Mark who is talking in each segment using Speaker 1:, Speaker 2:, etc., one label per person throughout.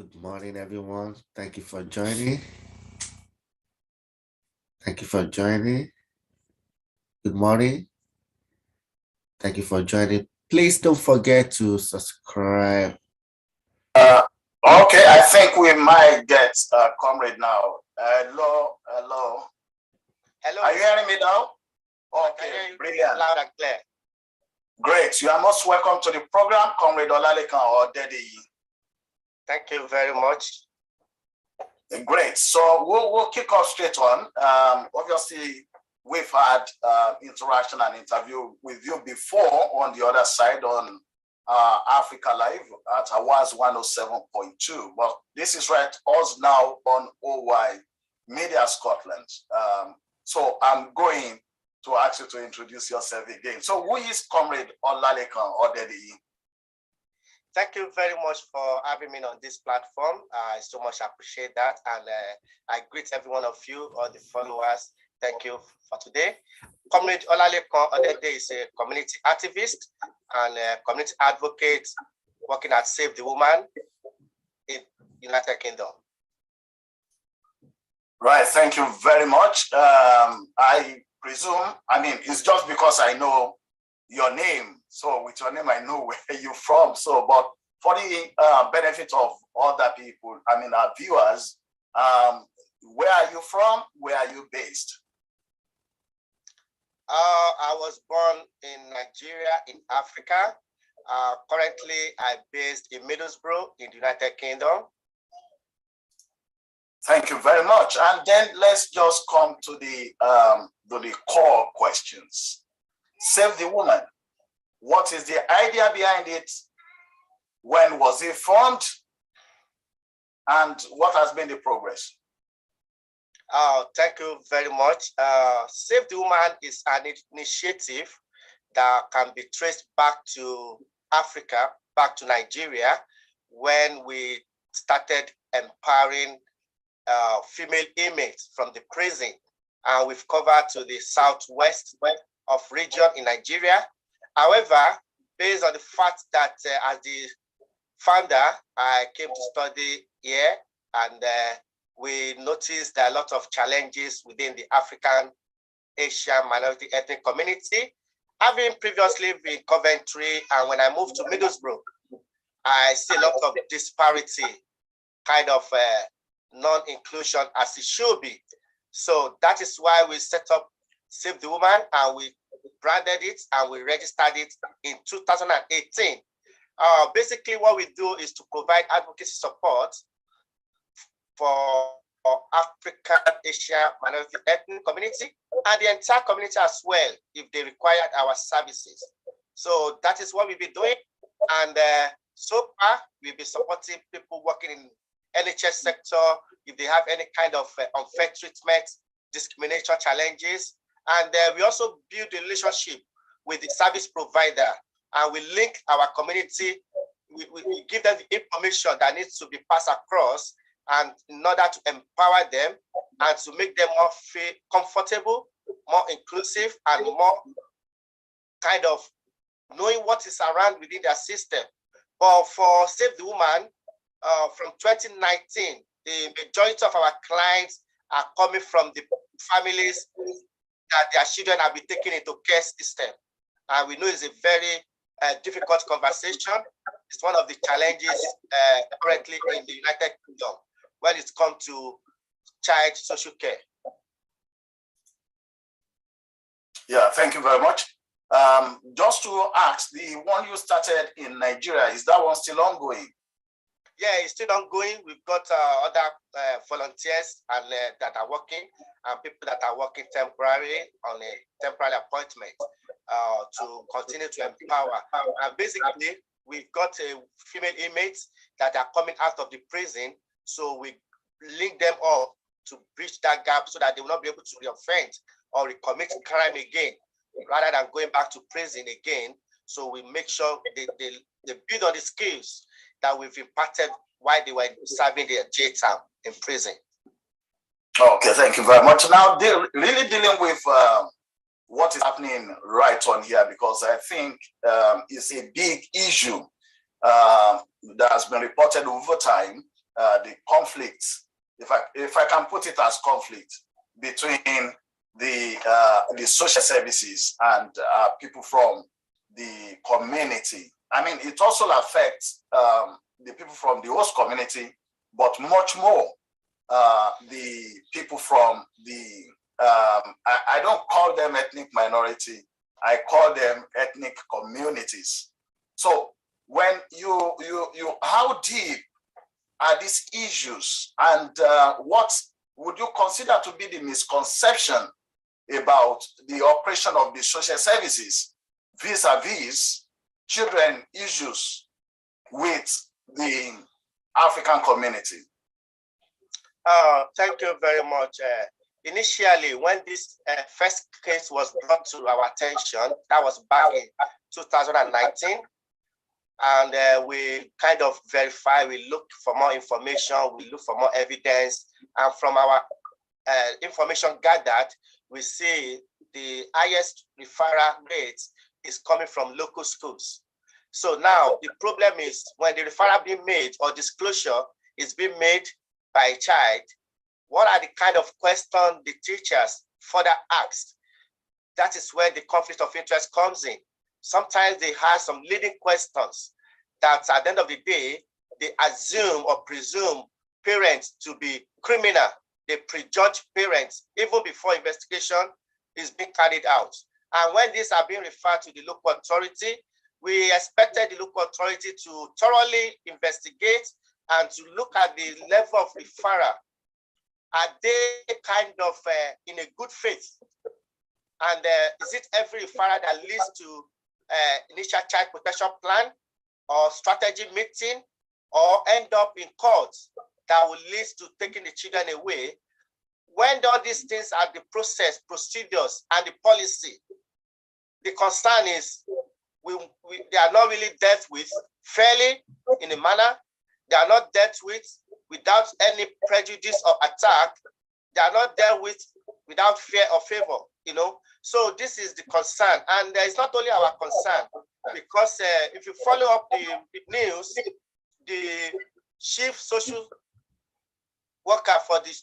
Speaker 1: Good morning, everyone. Thank you for joining. Thank you for joining. Good morning. Thank you for joining. Please don't forget to subscribe.
Speaker 2: Okay, I think we might get Comrade now. Hello.
Speaker 3: Hello.
Speaker 2: Are you hearing me now? Okay, brilliant.
Speaker 3: Loud and clear.
Speaker 2: Great. You are most welcome to the program, Comrade Olalekan Odedeyi.
Speaker 3: Thank you very much.
Speaker 2: Great. So we'll kick off straight on. Obviously, we've had interaction and interview with you before on the other side on Africa Live at Awas 107.2. But this is right, us now on OY Media Scotland. So I'm going to ask you to introduce yourself again. So who is Comrade Olalekan Odedeyi?
Speaker 3: Thank you very much for having me on this platform. I so much appreciate that. And I greet every one of you, all the followers. Thank you for today. Comrade Olalekan Odedeyi is a community activist and a community advocate working at Save the Woman in United Kingdom.
Speaker 2: Right, thank you very much. I presume, it's just because I know your name. So with your name, I know where you're from. So, but for the benefit of other people, our viewers, where are you from? Where are you based?
Speaker 3: I was born in Nigeria, in Africa. Currently, I'm based in Middlesbrough, in the United Kingdom.
Speaker 2: Thank you very much. And then let's just come to the core questions. Save the Woman. What is the idea behind it? When was it formed? And what has been the progress?
Speaker 3: Thank you very much. Save the Woman is an initiative that can be traced back to Africa, back to Nigeria, when we started empowering female inmates from the prison. And we've covered to the southwest of region in Nigeria. However, based on the fact that as the founder, I came to study here, and we noticed there are a lot of challenges within the African, Asian minority ethnic community. Having previously been in Coventry, and when I moved to Middlesbrough, I see a lot of disparity, kind of non-inclusion as it should be. So that is why we set up Save the Woman, and we branded it and we registered it in 2018. Basically, what we do is to provide advocacy support for African, Asian, minority ethnic community and the entire community as well, if they required our services. So that is what we've been doing. And so far, we've been supporting people working in NHS sector, if they have any kind of unfair treatment, discrimination challenges. And we also build a relationship with the service provider, and we link our community. We give them the information that needs to be passed across, and in order to empower them and to make them more feel comfortable, more inclusive, and more kind of knowing what is around within their system. But for Save the Woman, from 2019, the majority of our clients are coming from the families that their children have been taken into care system. And we know it's a very difficult conversation. It's one of the challenges currently in the United Kingdom when it comes to child social care.
Speaker 2: Yeah, thank you very much. Just to ask, the one you started in Nigeria, is that one still ongoing?
Speaker 3: Yeah, it's still ongoing. We've got other volunteers and that are working, and people that are working temporarily on a temporary appointment to continue to empower. And basically, we've got female inmates that are coming out of the prison, so we link them up to bridge that gap so that they will not be able to reoffend or recommit crime again, rather than going back to prison again. So we make sure they build on the skills that we've imparted while they were serving their jail time in prison.
Speaker 2: Okay, thank you very much. Now, really dealing with what is happening right on here, because I think it's a big issue that has been reported over time. the conflict, if I can put it as conflict, between the social services and people from the community. I mean, it also affects the people from the host community, but much more the people from the, I don't call them ethnic minority, I call them ethnic communities. So when you how deep are these issues, and what would you consider to be the misconception about the operation of the social services vis-a-vis children issues with the African community?
Speaker 3: Thank you very much. Initially, when this first case was brought to our attention, that was back in 2019, and we kind of verify, we look for more information, we look for more evidence, and from our information gathered, we see the highest referral rate is coming from local schools. So now the problem is when the referral being made or disclosure is being made by a child, what are the kind of questions the teachers further asked? That is where the conflict of interest comes in. Sometimes they have some leading questions that at the end of the day, they assume or presume parents to be criminal. They prejudge parents even before investigation is being carried out. And when these are being referred to the local authority, we expected the local authority to thoroughly investigate and to look at the level of referral. Are they kind of in a good faith? And is it every referral that leads to initial child protection plan or strategy meeting, or end up in court that will lead to taking the children away? When all these things are the process, procedures, and the policy, the concern is they are not really dealt with fairly in a manner. They are not dealt with without any prejudice or attack. They are not dealt with without fear or favor, you know. So this is the concern, and it's not only our concern, because if you follow up the news, the chief social worker for the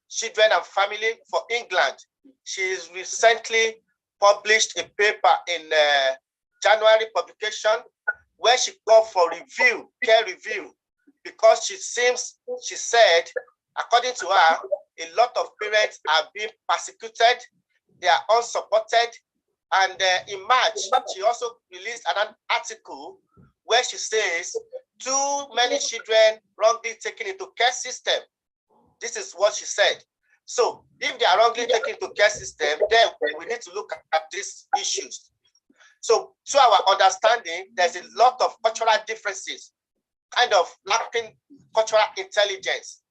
Speaker 3: children and family for England, she's recently published a paper in January publication where she called for review, peer review, because she said, according to her, a lot of parents are being persecuted, they are unsupported, and in March, she also released an article where she says too many children wrongly taken into care system. This is what she said. So if they are wrongly taken into care system, then we need to look at these issues. So to our understanding, there's a lot of cultural differences, kind of lacking cultural intelligence.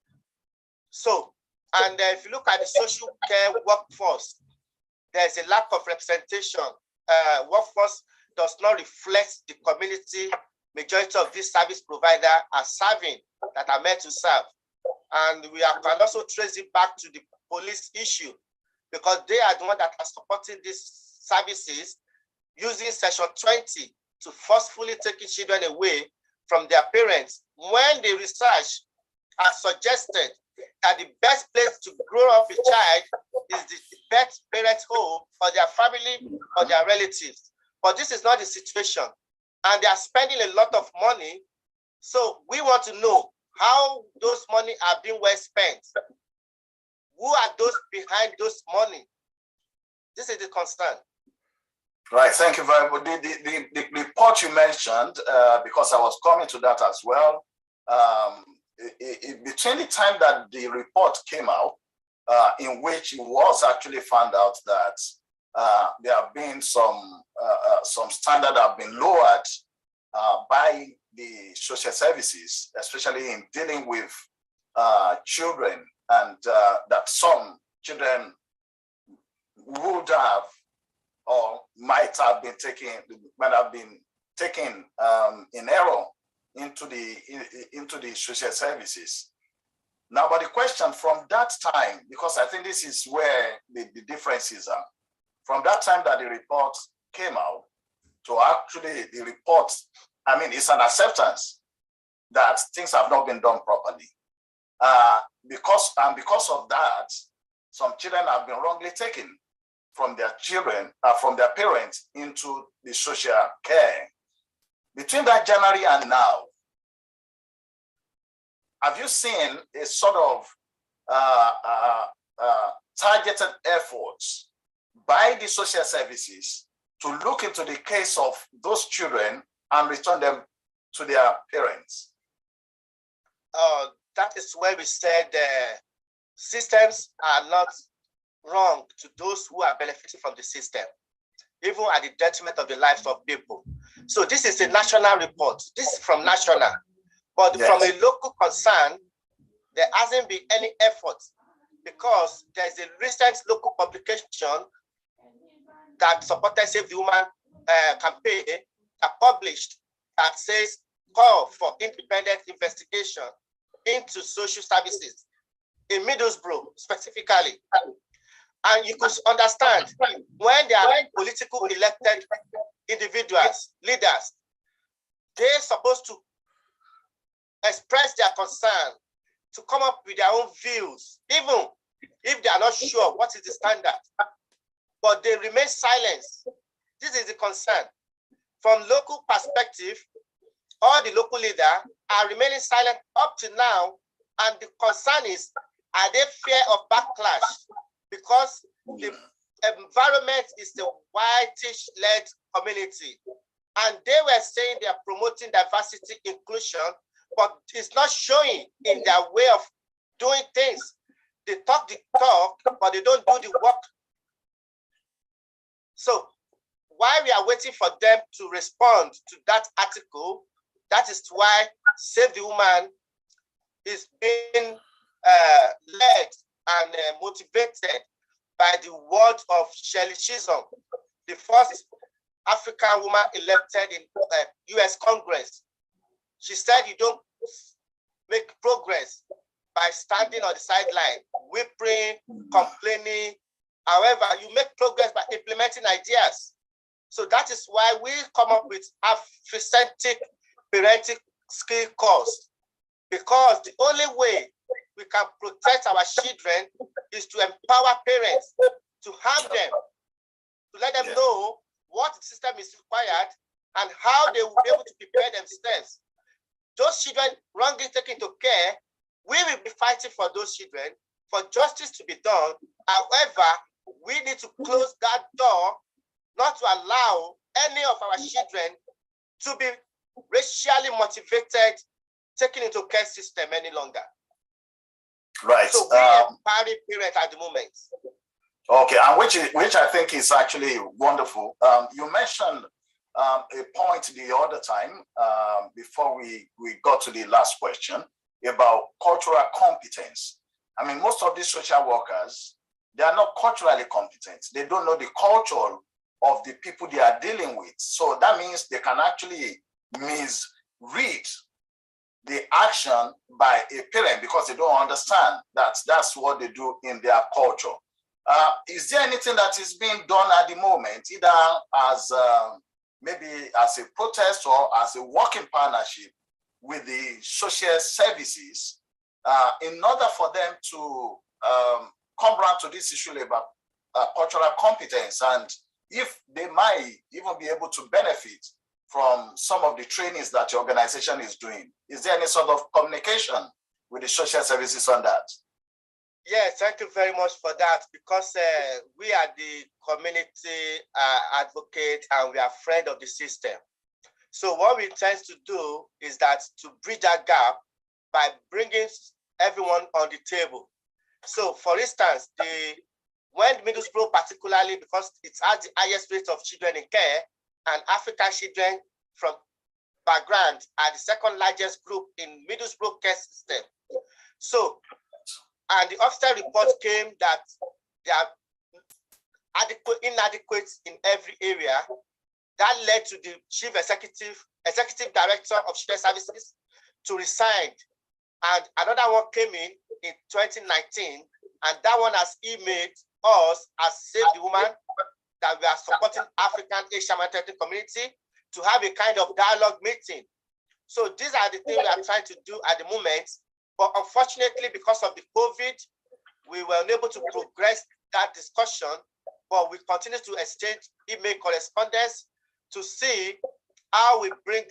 Speaker 3: So, and if you look at the social care workforce, there's a lack of representation. Workforce does not reflect the community majority of these service providers are serving, that are meant to serve. And we can also trace it back to the police issue, because they are the ones that are supporting these services using Section 20 to forcefully take children away from their parents, when the research has suggested that the best place to grow up a child is the best parents' home for their family or their relatives. But this is not the situation, and they are spending a lot of money. So we want to know how those money are being well spent. Who are those behind those money? This is the concern.
Speaker 2: Right, thank you very much. The report you mentioned, because I was coming to that as well, between the time that the report came out, in which it was actually found out that there have been some standards have been lowered by the social services, especially in dealing with children, and that some children would have or might have been taken in error into the social services. Now, but the question from that time, because I think this is where the differences are, from that time that the report came out to actually the report, I mean, it's an acceptance that things have not been done properly. because of that, some children have been wrongly taken from their parents into the social care. Between that January and now, have you seen a sort of targeted efforts by the social services to look into the case of those children and return them to their parents?
Speaker 3: That is where we said systems are not wrong to those who are benefiting from the system, even at the detriment of the lives of people. So this is a national report. This is from national. But yes, from a local concern, there hasn't been any effort, because there's a recent local publication that supported Save the Woman campaign that published that says call for independent investigation into social services in Middlesbrough specifically. And you could understand when there are political elected individuals, leaders, they're supposed to express their concern, to come up with their own views, even if they are not sure what is the standard, but they remain silent. This is the concern. From local perspective, all the local leaders are remaining silent up to now, and the concern is, are they fear of backlash? Because the environment is the whitish-led community, and they were saying they are promoting diversity, inclusion, but it's not showing in their way of doing things. They talk the talk, but they don't do the work. So while we are waiting for them to respond to that article, that is why Save the Woman is being led and motivated by the word of Shirley Chisholm, the first African woman elected in US Congress. She said you don't make progress by standing on the sideline, whimpering, complaining. However, you make progress by implementing ideas. So that is why we come up with Afrocentric parenting skill course, because the only way we can protect our children is to empower parents, to have them, to let them know what the system is required and how they will be able to prepare themselves. Those children wrongly taken to care, we will be fighting for those children, for justice to be done. However, we need to close that door, not to allow any of our children to be racially motivated, taken into care system any longer.
Speaker 2: Right.
Speaker 3: So we are empowering parents at the moment.
Speaker 2: Okay, and which I think is actually wonderful. You mentioned a point the other time before we got to the last question about cultural competence. I mean, most of these social workers, they are not culturally competent. They don't know the culture of the people they are dealing with. So that means they can actually misread the action by a parent because they don't understand that that's what they do in their culture. Is there anything that is being done at the moment, either as maybe as a protest or as a working partnership with the social services in order for them to come around to this issue about cultural competence, and if they might even be able to benefit from some of the trainings that your organization is doing? Is there any sort of communication with the social services on that?
Speaker 3: Yes, thank you very much for that, because we are the community advocate and we are friends of the system. So what we intend to do is that to bridge that gap by bringing everyone on the table. So for instance, when Middlesbrough particularly, because it has the highest rate of children in care, and African children from background are the second largest group in Middlesbrough care system. So, and the officer report came that they are inadequate in every area. That led to the chief executive director of children services to resign. And another one came in 2019, and that one has emailed us as Save the Woman that we are supporting African Asian minority community to have a kind of dialogue meeting. So these are the things we are trying to do at the moment. But unfortunately, because of the COVID, we were unable to progress that discussion, but we continue to exchange email correspondence to see how we bring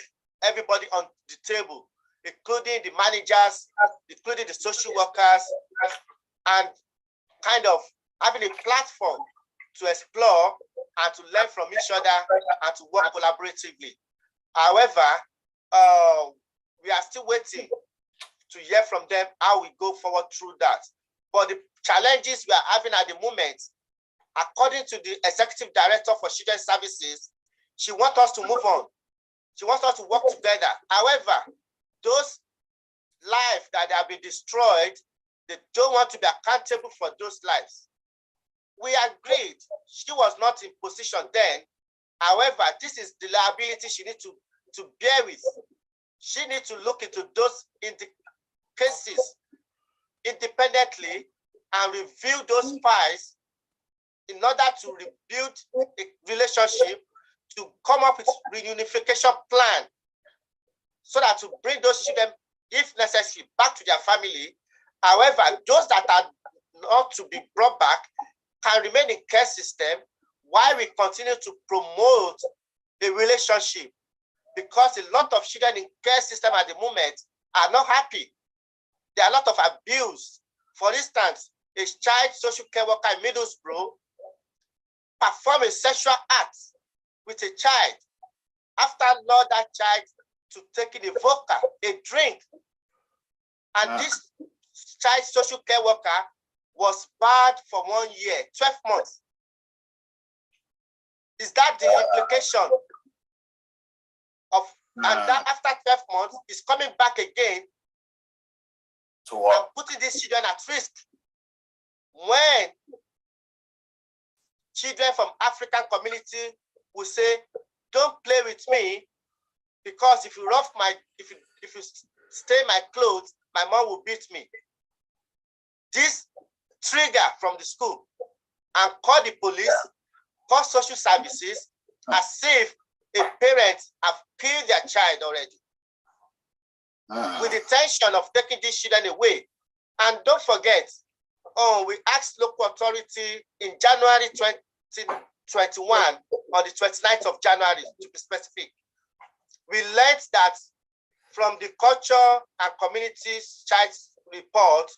Speaker 3: everybody on the table, including the managers, including the social workers, and kind of having a platform to explore and to learn from each other and to work collaboratively. However, we are still waiting to hear from them how we go forward through that. But the challenges we are having at the moment, according to the Executive Director for Children's Services, she wants us to move on. She wants us to work together. However, those lives that have been destroyed, they don't want to be accountable for those lives. We agreed. She was not in position then. However, this is the liability she needs to bear with. She needs to look into those cases independently and review those files in order to rebuild a relationship, to come up with a reunification plan so that to bring those children, if necessary, back to their family. However, those that are not to be brought back can remain in care system while we continue to promote a relationship, because a lot of children in care system at the moment are not happy. There are a lot of abuse. For instance, a child social care worker in Middlesbrough performed a sexual act with a child after lured that child to taking a vodka, a drink. And this child social care worker was barred for 1 year, 12 months. Is that the implication of, and that after 12 months, is coming back again
Speaker 2: to what?
Speaker 3: And putting these children at risk? When children from African community will say, don't play with me, because if you if you stain my clothes, my mom will beat me. This trigger from the school and call the police, call social services, as if a parent have killed their child already, with the intention of taking these children away. And don't forget, we asked local authority in January 2021, on the 29th of January, to be specific. We learned that from the Culture and Communities Child Report,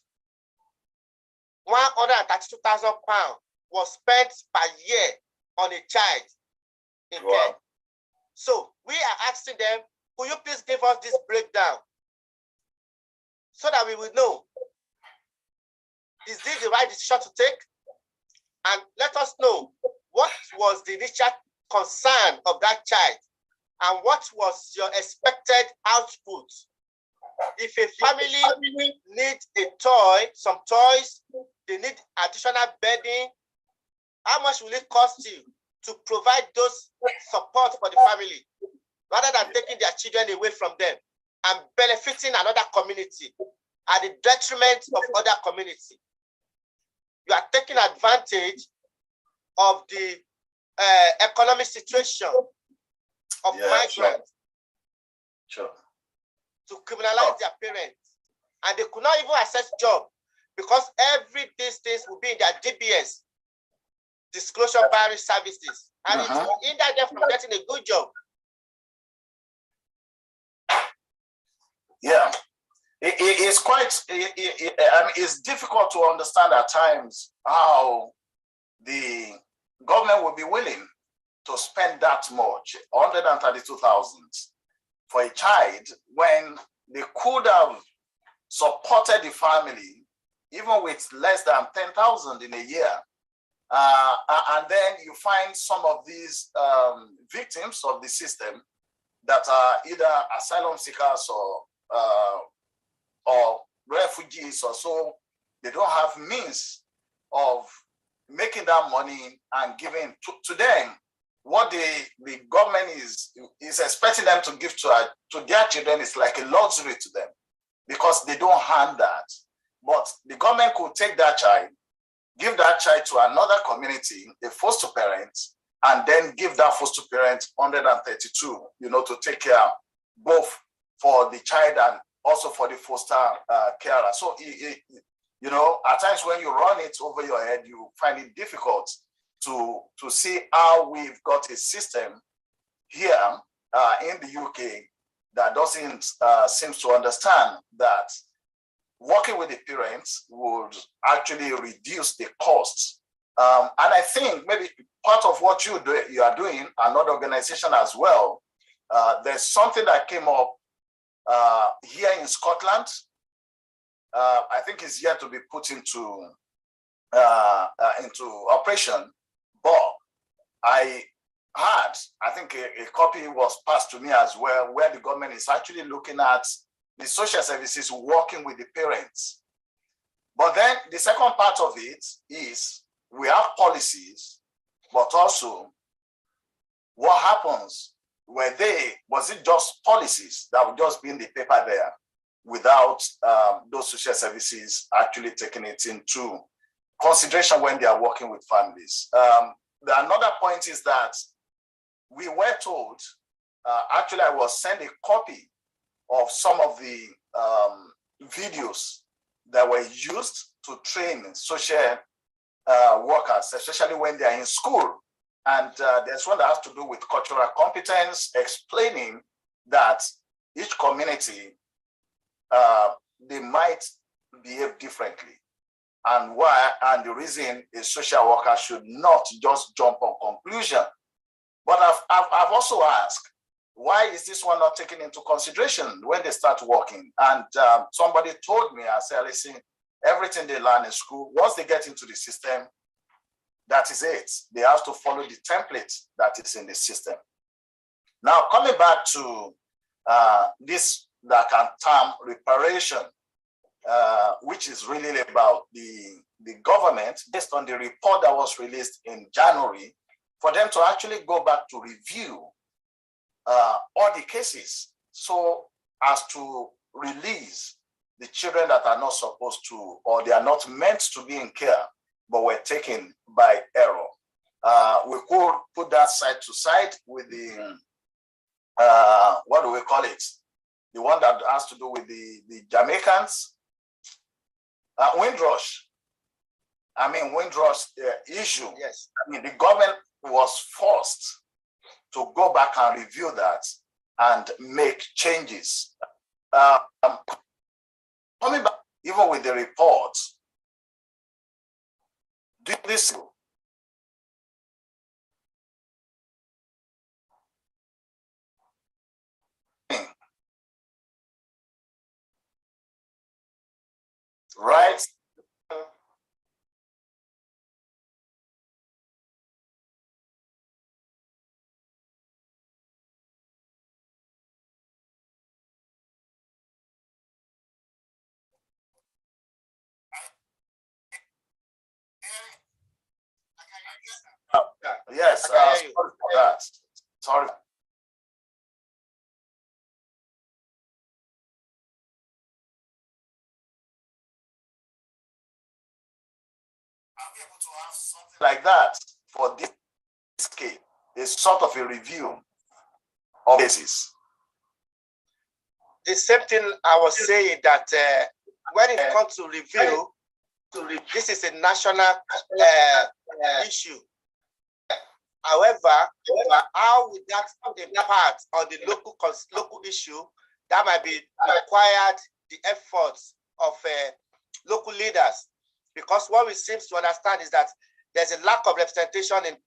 Speaker 3: £132,000 was spent per year on a child in care. So we are asking them, could you please give us this breakdown so that we will know, is this the right decision to take? And let us know what was the initial concern of that child and what was your expected output. If a family needs a toy, some toys, they need additional bedding, how much will it cost you to provide those support for the family, rather than taking their children away from them and benefiting another community at the detriment of other community? You are taking advantage of the economic situation of migrants to criminalize their parents. And they could not even access job because every these things will be in their DBS, disclosure barrier services, and it will hinder them from getting a good job.
Speaker 2: Yeah, it's quite, I mean, it's difficult to understand at times how the government will be willing to spend that much, 132,000 for a child, when they could have supported the family even with less than 10,000 in a year. And then you find some of these victims of the system that are either asylum seekers or refugees or so. They don't have means of making that money and giving to them what the government is expecting them to give to their children is like a luxury to them, because they don't hand that. But the government could take that child, give that child to another community, a foster parent, and then give that foster parent 132, to take care both for the child also for the foster carer. So, you know, at times when you run it over your head, you find it difficult to see how we've got a system here in the UK that doesn't seem to understand that working with the parents would actually reduce the costs. And I think maybe part of what you are doing, another organization as well, there's something that came up here in Scotland. I think it's yet to be put into operation, but I think a copy was passed to me as well, where the government is actually looking at the social services working with the parents. But then the second part of it is we have policies, but also what happens was it just policies that would just be in the paper there without those social services actually taking it into consideration when they are working with families? Another point is that we were told, actually I was sent a copy of some of the videos that were used to train social workers, especially when they are in school. And there's one that has to do with cultural competence, explaining that each community, they might behave differently, and why, and the reason a social worker should not just jump on conclusion. But I've also asked, why is this one not taken into consideration when they start working? And somebody told me, I said, listen, everything they learn in school, once they get into the system, that is it. They have to follow the template that is in the system. Now, coming back to this that can term reparation, which is really about the government, based on the report that was released in January, for them to actually go back to review all the cases, so as to release the children that are not supposed to, or they are not meant to be in care, but were taken by error. We could put that side to side with the, what do we call it? The one that has to do with the Jamaicans. Windrush. I mean, Windrush issue. Yes. I mean, the government was forced to go back and review that and make changes. Coming back, even with the report, do this. Right? Yes, sorry for that. Sorry. I'll be able to have something like that for this case. It's sort of a review of cases.
Speaker 3: The same thing I was saying, that when it comes to review, this is a national issue. However, how would that impact on the local issue? That might be required the efforts of local leaders, because what we seem to understand is that there's a lack of representation in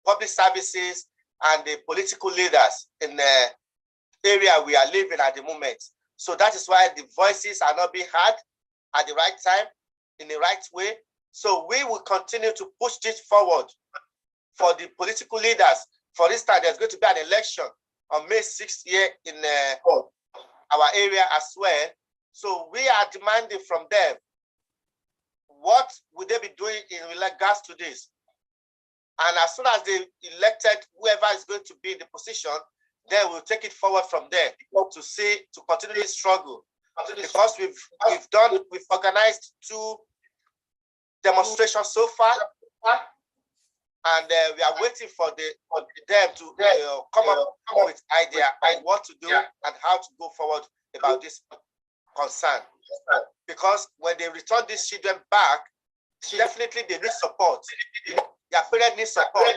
Speaker 3: public services and the political leaders in the area we are living at the moment. So that is why the voices are not being heard at the right time, in the right way. So we will continue to push this forward for the political leaders. For instance, there's going to be an election on May 6th here in our area as well. So we are demanding from them, what would they be doing in regards to this? And as soon as they elected whoever is going to be in the position, then we'll take it forward from there to continue this struggle. Because we've organized 2 demonstrations so far, and we are waiting for them to come up with idea on what to do and how to go forward about this. concern, because when they return these children back, definitely they need support. Their parents need support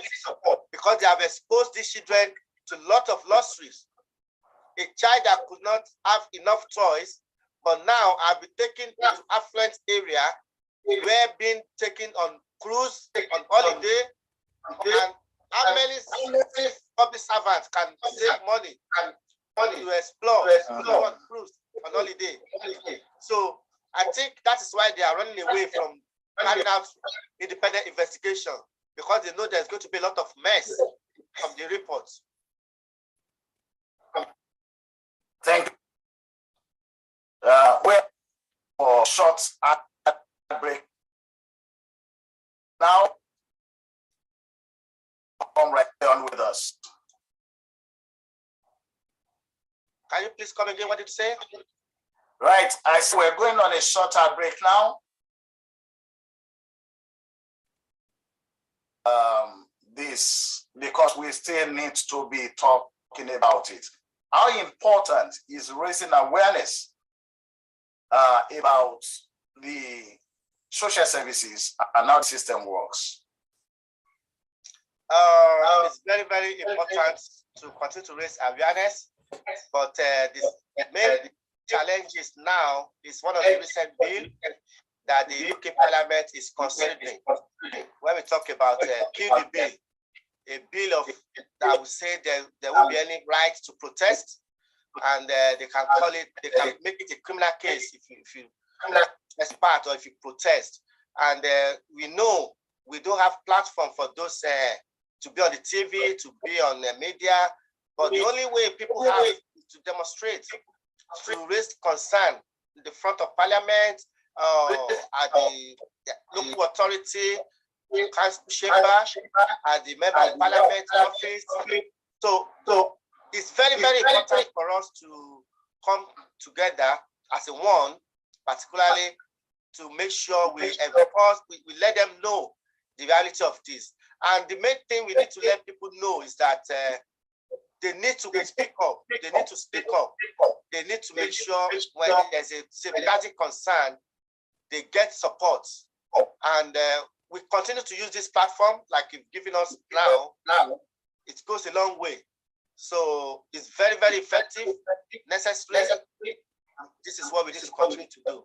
Speaker 3: because they have exposed these children to a lot of losses. A child that could not have enough toys, but now I'll be taken to affluent area where being taken on cruise, on holiday, and how many public servants can save money to explore on cruise, on holiday? So I think that is why they are running away from carrying out independent investigation, because they know there's going to be a lot of mess from the reports.
Speaker 2: Thank you. We're for short break. Now, come right on with us.
Speaker 3: Can you please come again? What did you say?
Speaker 2: Right, I see we're going on a shorter break now. This because we still need to be talking about it. How important is raising awareness about the social services and how the system works?
Speaker 3: It's very, very important to continue to raise awareness, but the main challenge is now is one of the recent bills that the UK Parliament is considering. When we talk about kill the bill, a bill of that will say there won't be any right to protest, and they can call it, they can make it a criminal case if you part or if you protest. And we know we don't have platform for those to be on the TV, to be on the media, but the only way people have is to demonstrate, to raise concern in the front of Parliament, at the local authority, council chamber, at the member of Parliament office. So it's very, very important for us to come together as a one, particularly to make sure we enforce, we let them know the reality of this. And the main thing we need to let people know is that they need to speak up. They need to speak up. They need to make sure when there's a safeguarding concern, they get support. And we continue to use this platform like you've given us now. It goes a long way. So it's very, very effective, necessary. This is what we need to continue to do.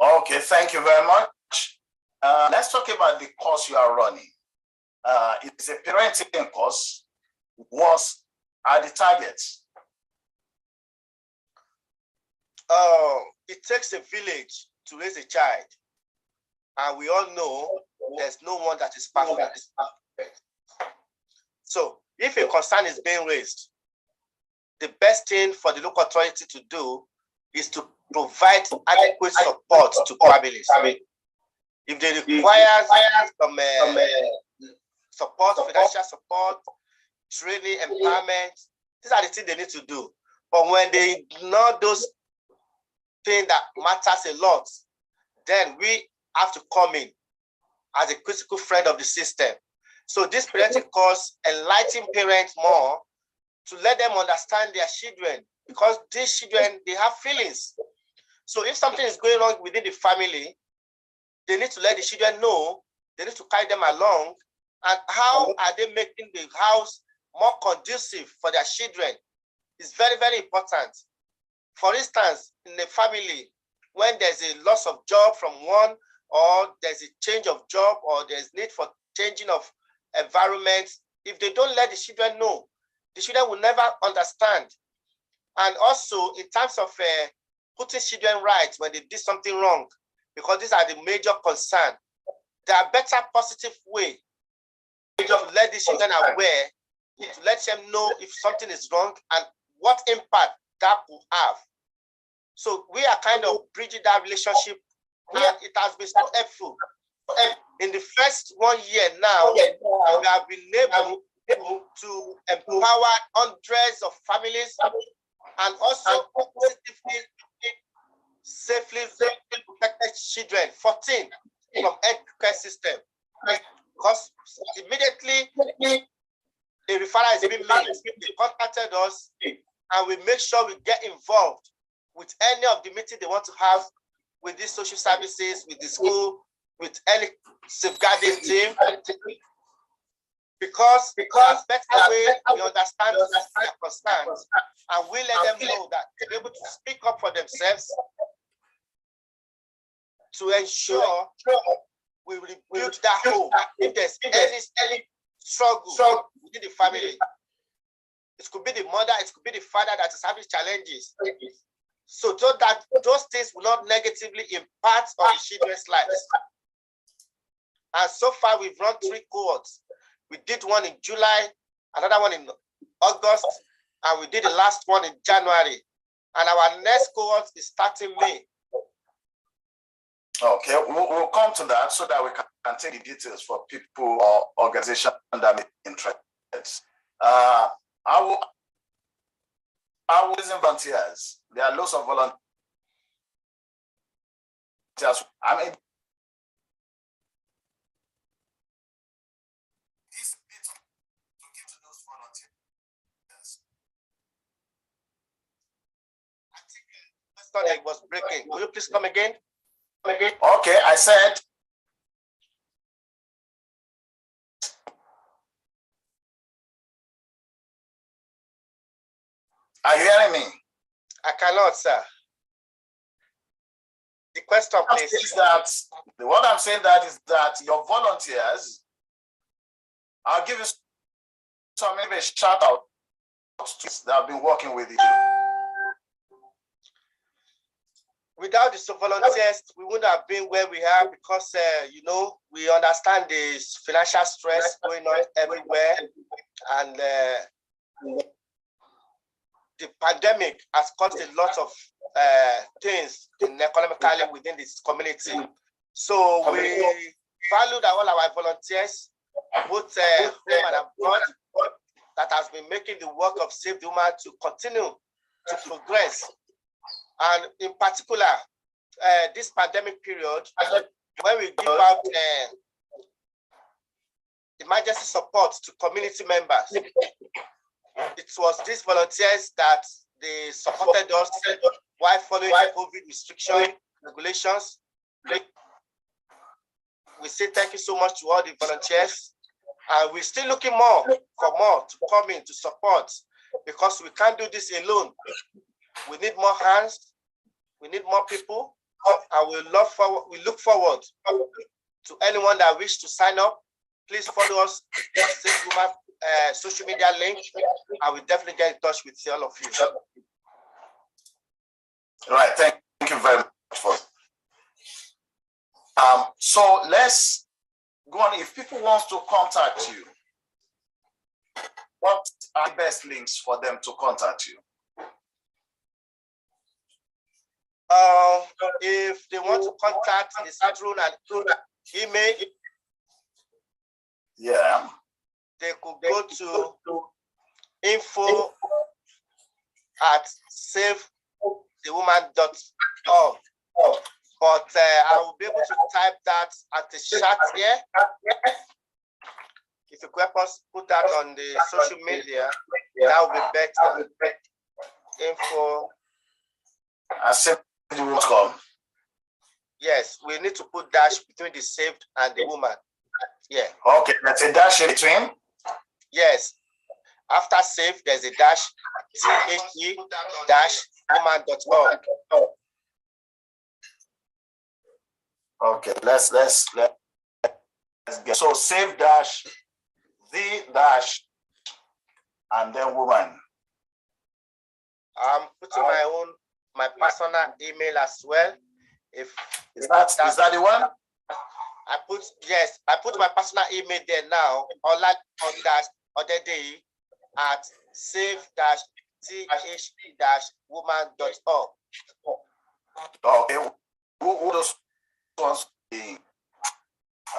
Speaker 2: Okay, thank you very much. Let's talk about the course you are running. It's a parenting course. What are the targets?
Speaker 3: It takes a village to raise a child. And we all know there's no one that is perfect. So if a concern is being raised, the best thing for the local authority to do is to provide adequate support to families. If they require some support, financial support, training, empowerment, these are the things they need to do. But when they ignore those things that matters a lot, then we have to come in as a critical friend of the system. So this parenting course enlightens parents more to let them understand their children, because these children, they have feelings. So if something is going on within the family, they need to let the children know, they need to carry them along, and how are they making the house more conducive for their children is very, very important. For instance, in the family, when there's a loss of job from one, or there's a change of job, or there's need for changing of environment, if they don't let the children know, the children will never understand. And also in terms of putting children right when they did something wrong, because these are the major concern, there are better positive way to let the children aware, to let them know if something is wrong and what impact that will have. So we are kind of bridging that relationship, and it has been so helpful. In the first 1 year now, we have been able to empower hundreds of families and also positively, safely protected children, 14 from healthcare system. Because immediately a referral is being made, they contacted us, and we make sure we get involved with any of the meeting they want to have with these social services, with the school, with any safeguarding team, because better way we understand their concerns, and we let them know that they're able to speak up for themselves to ensure we rebuild that hope. If there's any struggle within the family, it could be the mother, it could be the father that is having challenges. So that those things will not negatively impact on the children's lives. And so far, we've run 3 cohorts. We did one in July, another one in August, and we did the last one in January. And our next cohort is starting May.
Speaker 2: Okay, we'll come to that so that we can take the details for people or organizations that may be interested. Our volunteers, there are lots of volunteers. I mean, this bit to give to those volunteers.
Speaker 3: I think it was breaking. Will you please come again?
Speaker 2: Okay, I said. Are you hearing me?
Speaker 3: I cannot, sir. The question, please.
Speaker 2: Is that what I'm saying? That is that your volunteers. I'll give you some maybe a shout out that have been working with you.
Speaker 3: Without the volunteers, we wouldn't have been where we are because, you know, we understand the financial stress going on everywhere, and the pandemic has caused a lot of things economically within this community. So we value that all our volunteers, both home and abroad, that has been making the work of Save the Woman to continue to progress. And in particular, this pandemic period, when we give out emergency support to community members, it was these volunteers that they supported us while following the COVID restriction regulations. We say thank you so much to all the volunteers. And we're still looking for more to come in to support, because we can't do this alone. We need more hands. We need more people, and we look forward to anyone that wish to sign up. Please follow us on social media link. I will definitely get in touch with all of you.
Speaker 2: All right, thank you very much for. So let's go on. If people want to contact you, what are the best links for them to contact you?
Speaker 3: If they want to contact the through an email,
Speaker 2: yeah,
Speaker 3: they could go to info@savethewoman.org. But I will be able to type that at the chat here. If you could help us put that on the social media, that would be better.
Speaker 2: Info@savethewoman.com.
Speaker 3: Yes, we need to put dash between the saved and the woman. Yeah.
Speaker 2: Okay, that's a dash in between.
Speaker 3: Yes. After save, there's a dash, THE-woman.org.
Speaker 2: Okay, let's get so save dash the dash and then woman.
Speaker 3: I'm putting my personal email as well. If
Speaker 2: is that the one?
Speaker 3: I put my personal email there now. Odedeyi at save-th-woman.org.
Speaker 2: Okay, who those ones?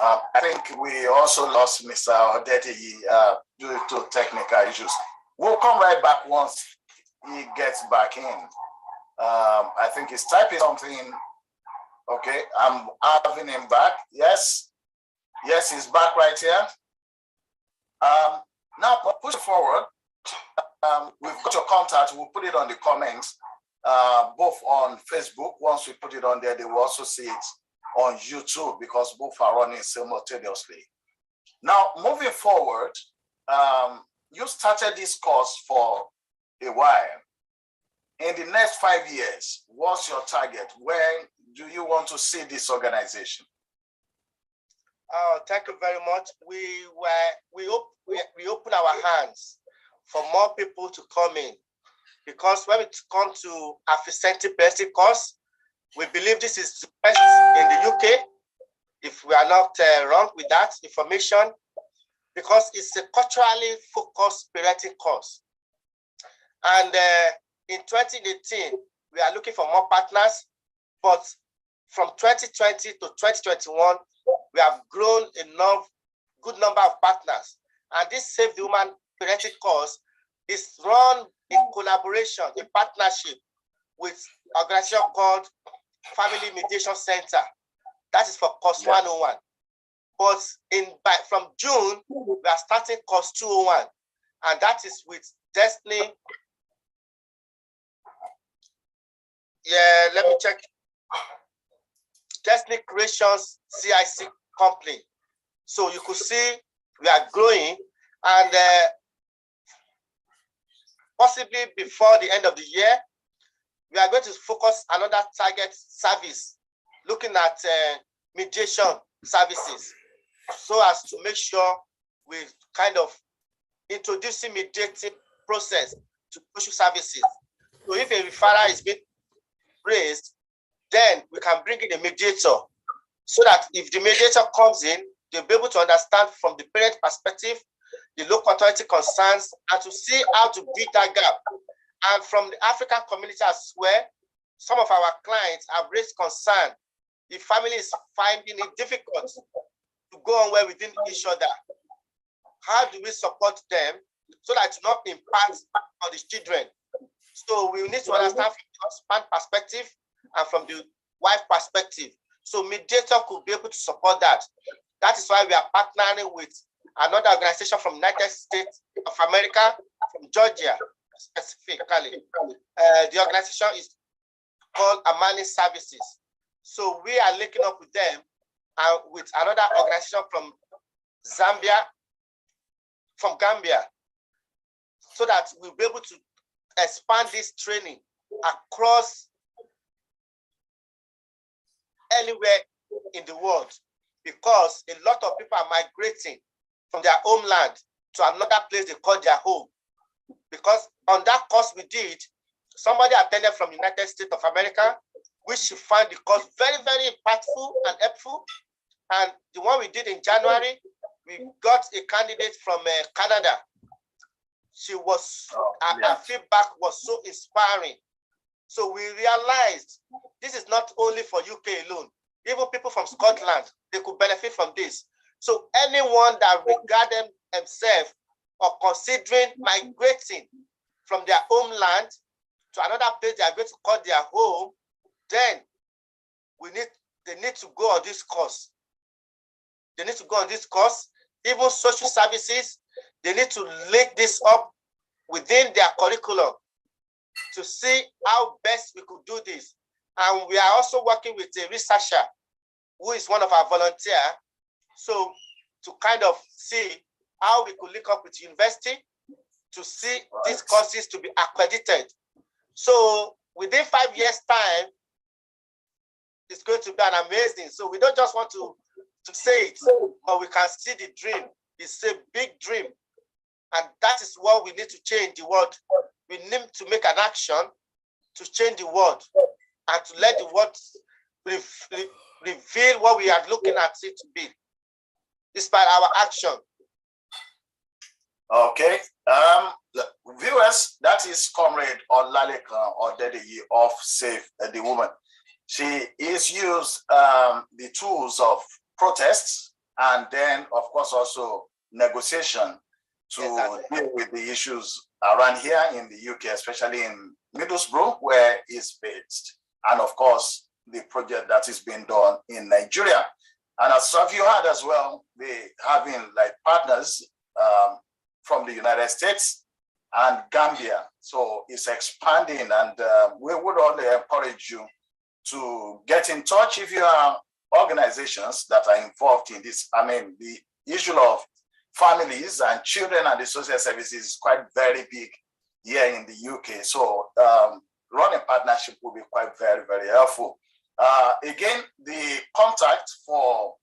Speaker 2: I think we also lost Mr. Odedeyi due to technical issues. We'll come right back once he gets back in. I think he's typing something. Okay, I'm having him back. Yes, he's back right here. Now push forward. We've got your contact. We'll put it on the comments. both on Facebook. Once we put it on there, they will also see it on YouTube because both are running simultaneously. Now, moving forward, you started this course for a while. In the next 5 years, what's your target? Where do you want to see this organization?
Speaker 3: Thank you very much. We open our hands for more people to come in, because when it comes to Afro-centric course, we believe this is the best in the UK, if we are not wrong with that information, because it's a culturally focused parenting course. And in 2018, we are looking for more partners, but from 2020 to 2021, we have grown enough good number of partners. And this Save the Woman parenting course is run in collaboration, in partnership with an organization called Family Mediation Center. That is for course 101. But from June, we are starting course 201, and that is with Destiny. Yeah, let me check. Destiny Creations CIC company. So you could see we are growing, and possibly before the end of the year, we are going to focus another target service, looking at mediation services, so as to make sure we kind of introducing mediating process to social services. So if a referral is being raised, then we can bring in a mediator, so that if the mediator comes in, they'll be able to understand from the parent perspective, the local authority concerns, and to see how to bridge that gap. And from the African community as well, some of our clients have raised concern. The family is finding it difficult to go on well within each other. How do we support them so that it not impact on the children? So we need to understand from the husband perspective and from the wife perspective. So mediator could be able to support that. That is why we are partnering with another organization from United States of America, from Georgia specifically. The organization is called AAME Services. So we are linking up with them and with another organization from Gambia, so that we'll be able to expand this training across anywhere in the world, because a lot of people are migrating from their homeland to another place they call their home. Because on that course we did, somebody attended from the United States of America, which she found the course very, very impactful and helpful. And the one we did in January, we got a candidate from Canada. She was, her feedback was so inspiring. So we realized this is not only for UK alone. Even people from Scotland, they could benefit from this. So anyone that regard themselves or considering migrating from their homeland to another place they are going to call their home, then they need to go on this course. They need to go on this course. Even social services, they need to link this up within their curriculum to see how best we could do this. And we are also working with a researcher who is one of our volunteers, so to kind of see how we could link up with university to see these courses to be accredited. So within 5 years' time, it's going to be an amazing. So we don't just want to say it, but we can see the dream. It's a big dream. And that is what we need to change the world. We need to make an action to change the world and to let the world reveal what we are looking at it to be, despite our action.
Speaker 2: Okay. Viewers, that is Comrade Olalekan Odedeyi of Save the Woman. She is used the tools of protests and then, of course, also negotiation to deal with the issues around here in the UK, especially in Middlesbrough, where it's based, and of course, the project that is being done in Nigeria. And as have you heard as well, they having like partners from the United States and Gambia. So it's expanding, and we would only encourage you to get in touch if you are organizations that are involved in this. I mean, the issue of families and children and the social services is quite very big here in the UK. So running partnership will be quite very, very helpful. Again, the contact for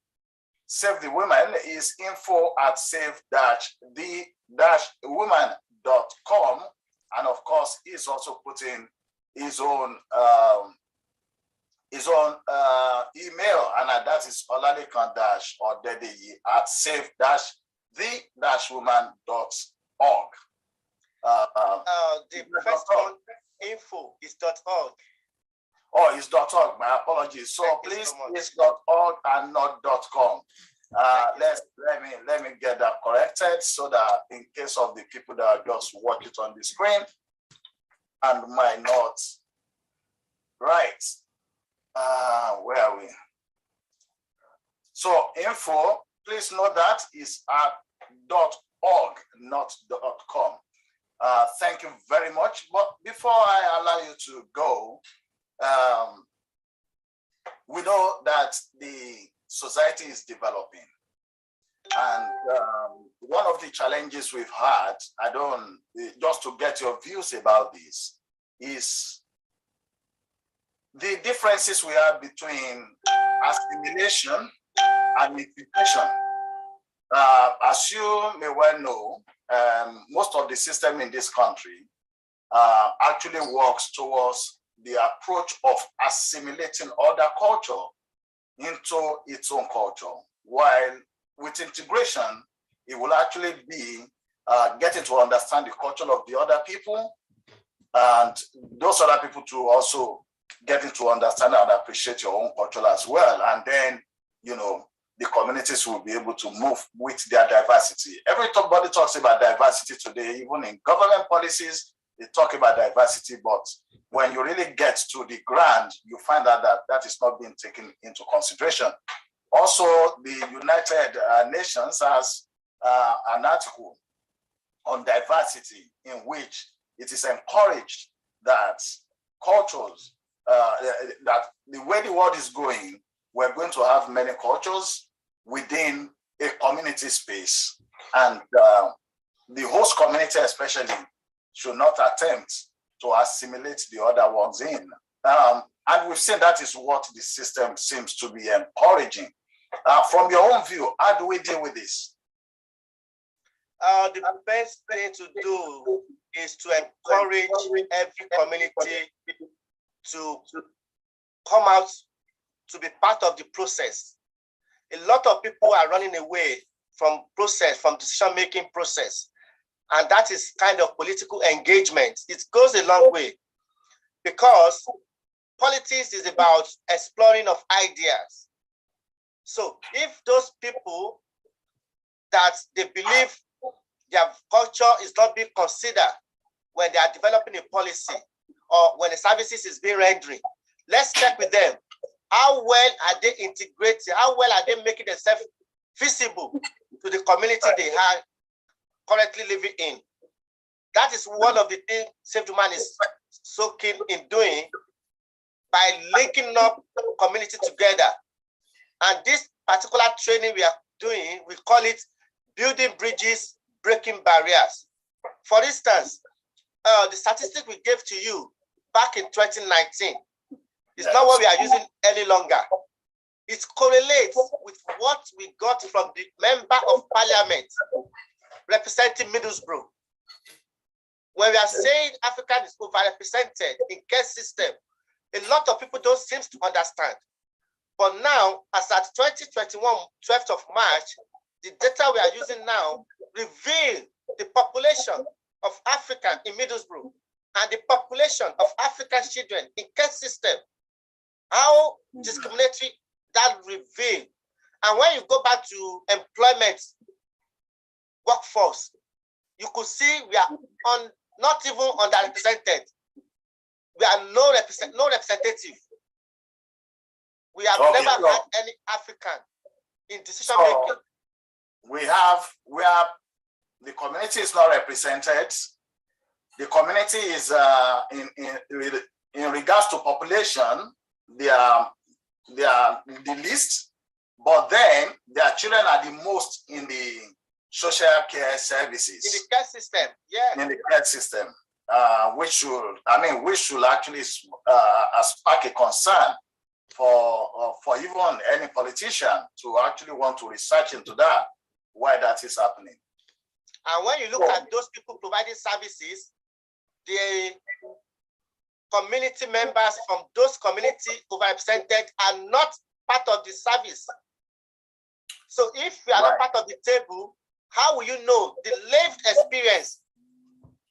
Speaker 2: Save the Women is info@save-the-women.com. And of course, he's also putting his own email, and that is Olalekan Odedeyi @save-the-woman.org.
Speaker 3: The first one, info is .org.
Speaker 2: Oh, it's .org. My apologies. So please, it's .org and not .com. Let me get that corrected, so that in case of the people that just watch it on the screen and might not. Right. Where are we? So info, please note that is at .org, not .com. Thank you very much. But before I allow you to go, we know that the society is developing, and one of the challenges we've had, just to get your views about this, is the differences we have between assimilation and integration. As you may well know, most of the system in this country actually works towards the approach of assimilating other culture into its own culture, while with integration, it will actually be getting to understand the culture of the other people, and those other people to also getting to understand and appreciate your own culture as well. And then, the communities will be able to move with their diversity. Everybody talks about diversity today, even in government policies, they talk about diversity, but when you really get to the ground, you find out that that is not being taken into consideration. Also, the United Nations has an article on diversity in which it is encouraged that cultures, that the way the world is going, we're going to have many cultures within a community space. And the host community especially should not attempt to assimilate the other ones in. And we've seen that is what the system seems to be encouraging. From your own view, how do we deal with this?
Speaker 3: The best thing to do is to encourage every community to come out to be part of the process. A lot of people are running away from decision-making process. And that is kind of political engagement. It goes a long way, because politics is about exploring of ideas. So if those people that they believe their culture is not being considered when they are developing a policy or when the services is being rendering, let's check with them. How well are they integrating? How well are they making themselves visible to the community they are currently living in? That is one of the things Save the Woman is so keen in doing, by linking up the community together. And this particular training we are doing, we call it Building Bridges, Breaking Barriers. For instance, the statistic we gave to you back in 2019 is not what we are using any longer. It correlates with what we got from the Member of Parliament representing Middlesbrough. When we are saying Africa is overrepresented in care system, a lot of people don't seem to understand. But now, as at 2021, 12th of March, the data we are using now reveal the population of Africa in Middlesbrough and the population of African children in care system. How discriminatory that reveal. And when you go back to employment workforce, you could see we are not even underrepresented. We are no representative. We have never had any African in decision making.
Speaker 2: We have the community is not represented. the community is in regards to population, they are the least, but then their children are the most in the social care services.
Speaker 3: In the care system, yeah.
Speaker 2: In the care system, which should actually spark a concern for even any politician to actually want to research into that, why that is happening.
Speaker 3: And when you look at those people providing services, the community members from those communities overrepresented are not part of the service. So if you are not part of the table, how will you know? The lived experience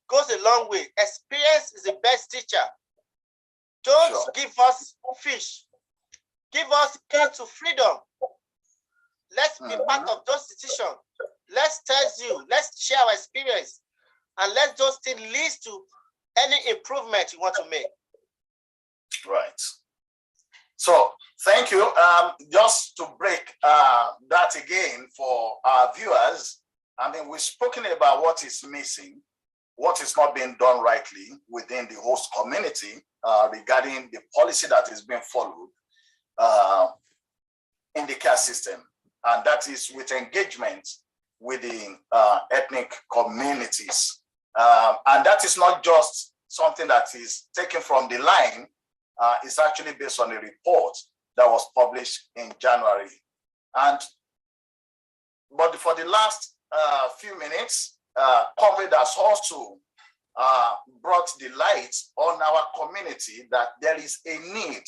Speaker 3: goes a long way. Experience is the best teacher. Don't give us fish. Give us key to freedom. Let's be part of those decisions. Let's test you. Let's share our experience. And let those things lead to any improvement you want to make.
Speaker 2: Right. So thank you. Just to break that again for our viewers, I mean, we've spoken about what is missing, what is not being done rightly within the host community regarding the policy that is being followed in the care system. And that is with engagement with the ethnic communities. And that is not just something that is taken from the line. It's actually based on a report that was published in January. But for the last few minutes, Comrade has also brought the light on our community that there is a need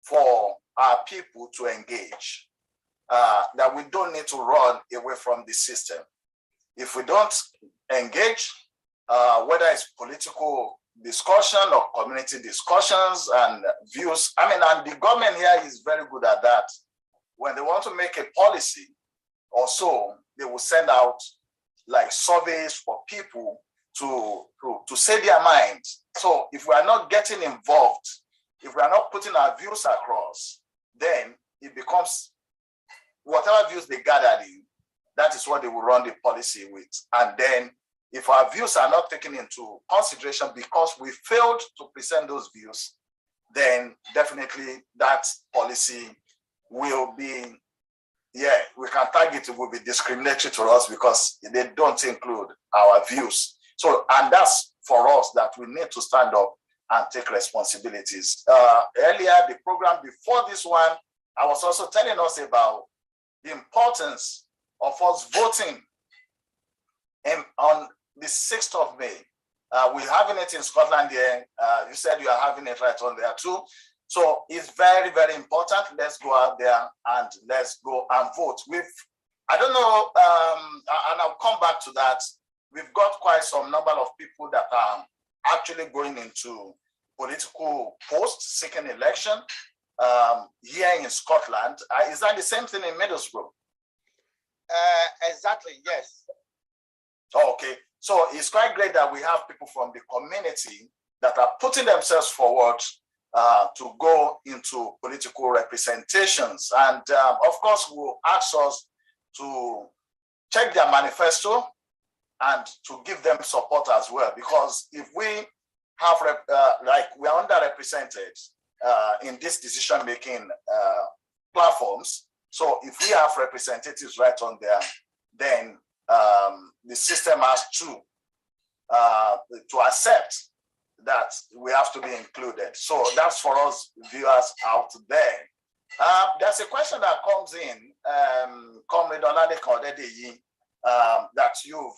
Speaker 2: for our people to engage, that we don't need to run away from the system. If we don't engage, whether it's political discussion or community discussions and views, I mean, and the government here is very good at that. When they want to make a policy or so, they will send out like surveys for people to say their minds. So if we are not getting involved, if we are not putting our views across, then it becomes whatever views they gathered in, that is what they will run the policy with. And then if our views are not taken into consideration because we failed to present those views, then definitely that policy will be, we can target it, will be discriminatory to us because they don't include our views. So, and that's for us that we need to stand up and take responsibilities. Earlier, the program before this one, I was also telling us about the importance of us voting on the 6th of May. We're having it in Scotland here. You said you are having it right on there too. So it's very, very important. Let's go out there and let's go and vote. I don't know, and I'll come back to that. We've got quite some number of people that are actually going into political posts, seeking election here in Scotland. Is that the same thing in Middlesbrough?
Speaker 3: Exactly, yes.
Speaker 2: Okay, so it's quite great that we have people from the community that are putting themselves forward to go into political representations. And of course, we'll ask us to check their manifesto and to give them support as well. Because if we have, we are underrepresented in this decision-making platforms, so if we have representatives right on there, then the system has to accept that we have to be included. So that's for us viewers out there. There's a question that comes in, Comrade Olalekan Odedeyi, that you've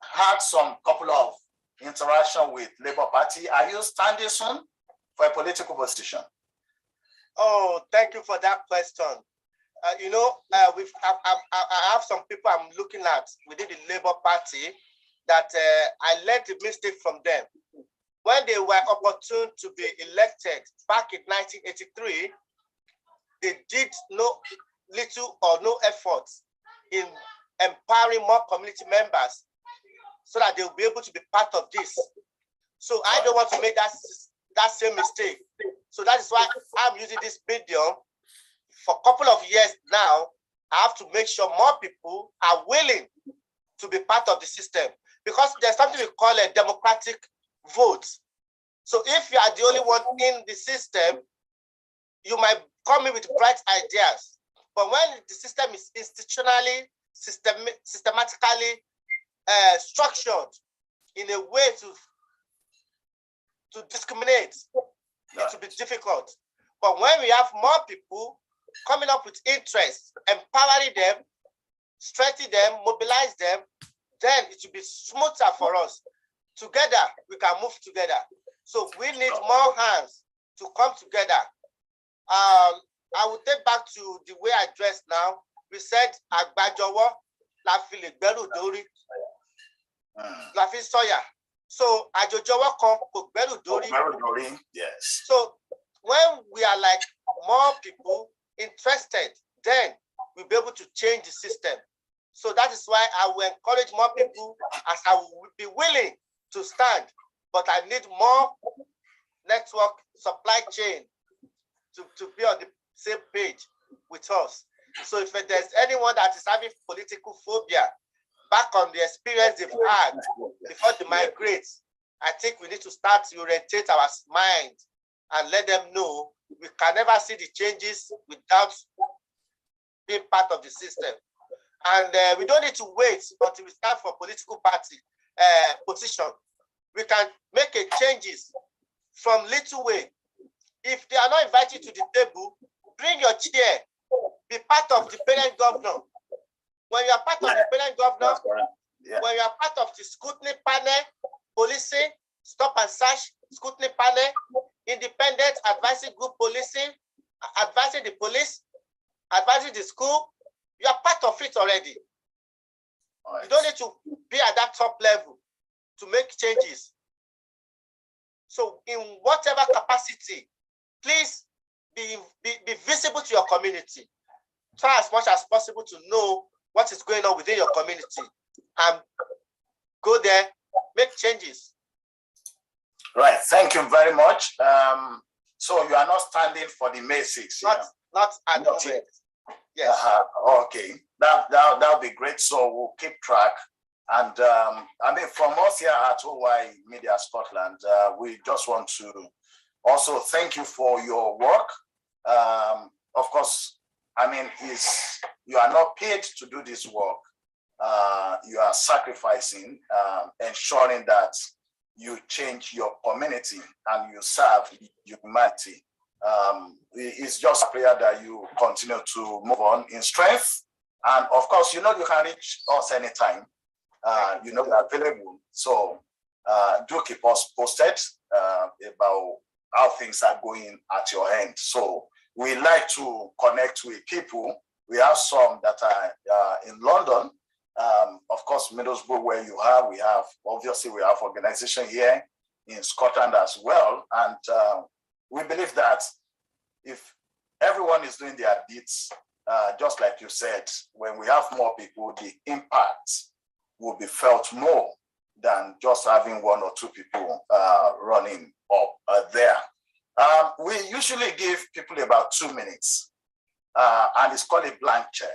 Speaker 2: had some couple of interaction with Labour Party. Are you standing soon for a political position?
Speaker 3: Oh, thank you for that question. I have some people I'm looking at within the Labour Party that I learned the mistake from them. When they were opportune to be elected back in 1983, they did little or no effort in empowering more community members so that they will be able to be part of this. So I don't want to make that same mistake. So that is why I'm using this medium. For a couple of years now, I have to make sure more people are willing to be part of the system. because there's something we call a democratic vote. So if you are the only one in the system, you might come in with bright ideas. But when the system is institutionally, systematically structured in a way to discriminate, it will be difficult. But when we have more people coming up with interests, empowering them, strengthening them, mobilize them, then it will be smoother for us. Together, we can move together. So we need more hands to come together. I will take back to the way I dress now. We said Agbajowo, la fi le gberu dori, la fi soya. So Ajojowo kan ko gberu dori.
Speaker 2: Yes.
Speaker 3: So when we are like more people interested, then we'll be able to change the system. So that is why I will encourage more people, as I will be willing to stand, but I need more network supply chain to be on the same page with us. So if there's anyone that is having political phobia, back on the experience they've had before they migrate, I think we need to start to orientate our mind and let them know we can never see the changes without being part of the system. And we don't need to wait until we start for political party position. We can make a changes from little way. If they are not invited to the table, bring your chair. Be part of the parent governor. When you are part of the parent governor, when you are part of the scrutiny panel, policing, stop and search, scrutiny panel, independent advisory group policing, advising the police, advising the school, you are part of it already. You don't need to be at that top level to make changes. So in whatever capacity, please be visible to your community. Try as much as possible to know what is going on within your community and go there, make changes.
Speaker 2: Right, thank you very much. So you are not standing for the May 6th?
Speaker 3: Not at the moment. Yes.
Speaker 2: Okay, that'll be great. So we'll keep track. And I mean, from us here at OY Media Scotland, we just want to also thank you for your work. Of course, I mean, you are not paid to do this work. You are sacrificing, ensuring that you change your community and you serve humanity. It's just a prayer that you continue to move on in strength. And of course, you know you can reach us anytime. You know we're available. So do keep us posted about how things are going at your end. So we like to connect with people. We have some that are in London. Of course, Middlesbrough, where you are, we have organization here in Scotland as well. And we believe that if everyone is doing their bits, just like you said, when we have more people, the impact will be felt more than just having one or two people running up there. We usually give people about 2 minutes, and it's called a blank check.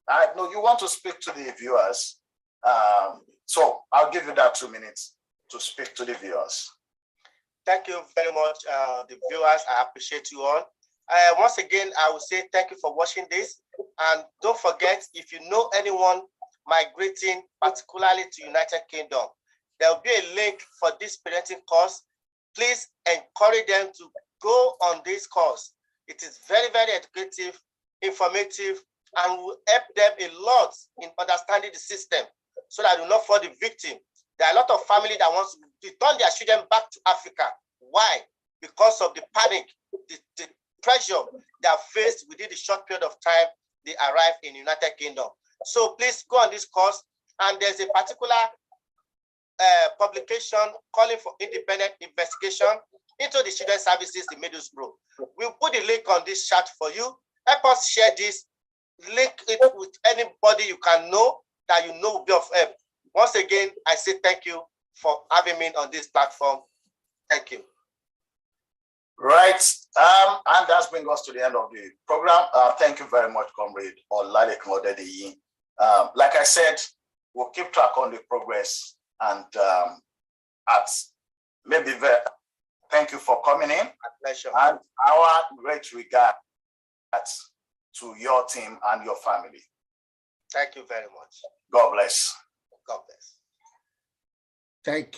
Speaker 2: I know you want to speak to the viewers, so I'll give you that 2 minutes to speak to the viewers.
Speaker 3: Thank you very much, the viewers. I appreciate you all. Once again, I will say thank you for watching this. And don't forget, if you know anyone migrating, particularly to United Kingdom, there will be a link for this parenting course. Please encourage them to go on this course. It is very, very educative, informative, and will help them a lot in understanding the system so that they will not fall the victim. There are a lot of families that want to return their children back to Africa. Why? Because of the panic, the pressure they are faced within the short period of time they arrive in the United Kingdom. So please go on this course, and there's a particular publication calling for independent investigation into the children's services in Middlesbrough. We'll put the link on this chat for you. Help us share this, link it with anybody you can know that you know will be of help. Once again, I say thank you for having me on this platform. Thank you.
Speaker 2: Right, and that's brings us to the end of the program. Thank you very much, Comrade Olalekan Odedeyi. Like I said, we'll keep track on the progress And thank you for coming in.
Speaker 3: My pleasure.
Speaker 2: And our great regards to your team and your family.
Speaker 3: Thank you very much.
Speaker 2: God bless.
Speaker 3: God bless.
Speaker 1: Thank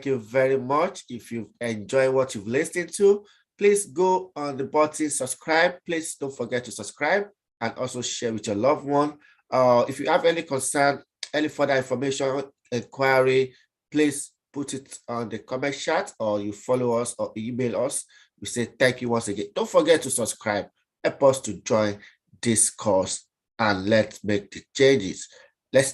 Speaker 1: you very much. If you've enjoyed what you've listened to, please go on the button subscribe. Please don't forget to subscribe and also share with your loved one. If you have any concern, any further information, inquiry, please put it on the comment chat, or you follow us or email us. We say thank you once again. Don't forget to subscribe. Help us to join this course and let's make the changes. Let's change